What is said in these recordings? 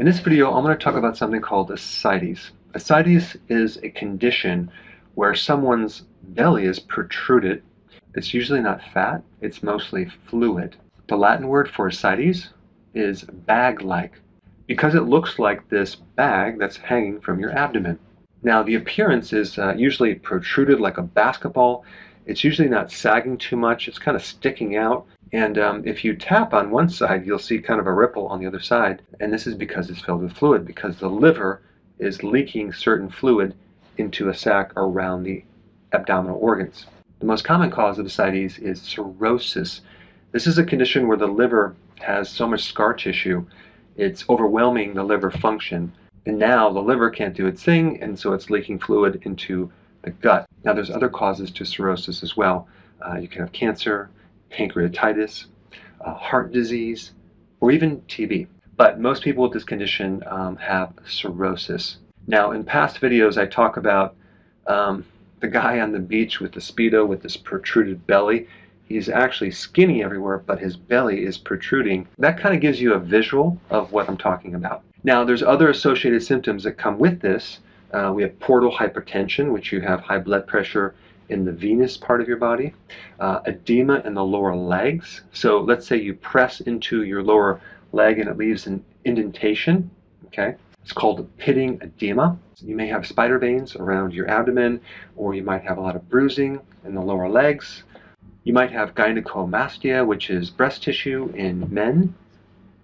In this video, I'm going to talk about something called ascites. Ascites is a condition where someone's belly is protruded. It's usually not fat, it's mostly fluid. The Latin word for ascites is bag-like, because it looks like this bag that's hanging from your abdomen. Now, the appearance is usually protruded like a basketball. It's usually not sagging too much, it's kind of sticking out. And if you tap on one side, you'll see kind of a ripple on the other side. And this is because it's filled with fluid, because the liver is leaking certain fluid into a sac around the abdominal organs. The most common cause of ascites is cirrhosis. This is a condition where the liver has so much scar tissue, it's overwhelming the liver function. And now the liver can't do its thing, and so it's leaking fluid into the gut. Now there's other causes to cirrhosis as well. You can have cancer, pancreatitis, heart disease, or even TB. But most people with this condition have cirrhosis. Now, in past videos, I talk about the guy on the beach with the Speedo with this protruded belly. He's actually skinny everywhere, but his belly is protruding. That kind of gives you a visual of what I'm talking about. Now, there's other associated symptoms that come with this. We have portal hypertension, which you have high blood pressure in the venous part of your body, edema in the lower legs. So let's say you press into your lower leg and it leaves an indentation, okay? It's called pitting edema. You may have spider veins around your abdomen, or you might have a lot of bruising in the lower legs. You might have gynecomastia, which is breast tissue in men.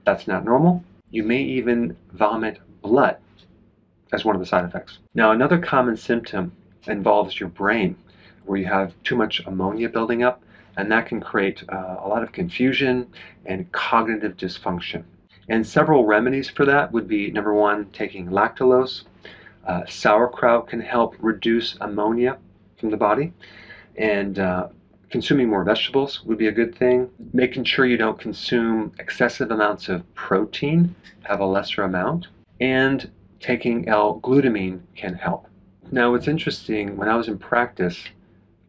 That's not normal. You may even vomit blood as one of the side effects. Now, another common symptom involves your brain, where you have too much ammonia building up, and that can create a lot of confusion and cognitive dysfunction. And several remedies for that would be, number one, taking lactulose. Sauerkraut can help reduce ammonia from the body, and consuming more vegetables would be a good thing. Making sure you don't consume excessive amounts of protein, have a lesser amount, and taking L-glutamine can help. Now, what's interesting, when I was in practice,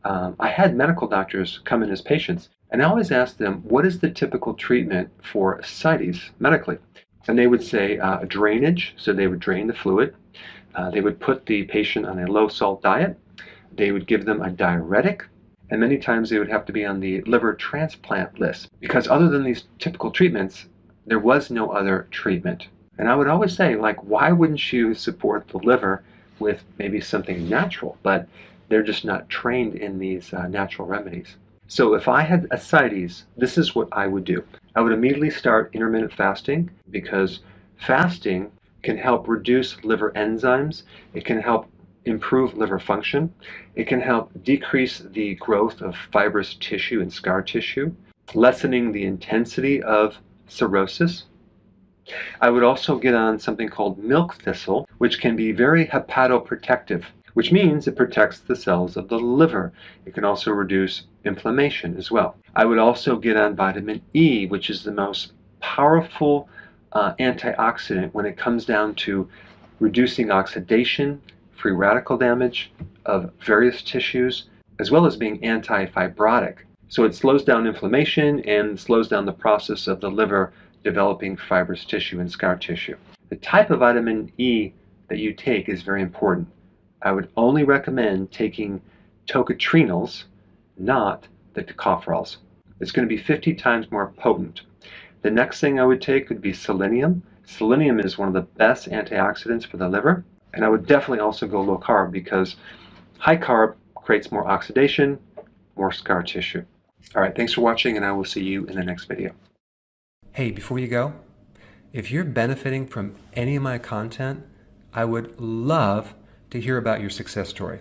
I had medical doctors come in as patients, and I always asked them, what is the typical treatment for ascites medically? And they would say drainage, so they would drain the fluid. They would put the patient on a low-salt diet. They would give them a diuretic, and many times they would have to be on the liver transplant list, because other than these typical treatments, there was no other treatment. And I would always say, like, why wouldn't you support the liver with maybe something natural? But they're just not trained in these natural remedies. So if I had ascites, this is what I would do. I would immediately start intermittent fasting, because fasting can help reduce liver enzymes. It can help improve liver function. It can help decrease the growth of fibrous tissue and scar tissue, lessening the intensity of cirrhosis. I would also get on something called milk thistle, which can be very hepatoprotective, which means it protects the cells of the liver. It can also reduce inflammation as well. I would also get on vitamin E, which is the most powerful antioxidant when it comes down to reducing oxidation, free radical damage of various tissues, as well as being anti-fibrotic. So it slows down inflammation and slows down the process of the liver developing fibrous tissue and scar tissue. The type of vitamin E that you take is very important. I would only recommend taking tocotrienols, not the tocopherols. It's going to be 50 times more potent. The next thing I would take would be selenium. Selenium is one of the best antioxidants for the liver. And I would definitely also go low carb, because high carb creates more oxidation, more scar tissue. All right, thanks for watching, and I will see you in the next video. Hey, before you go, if you're benefiting from any of my content, I would love to hear about your success story.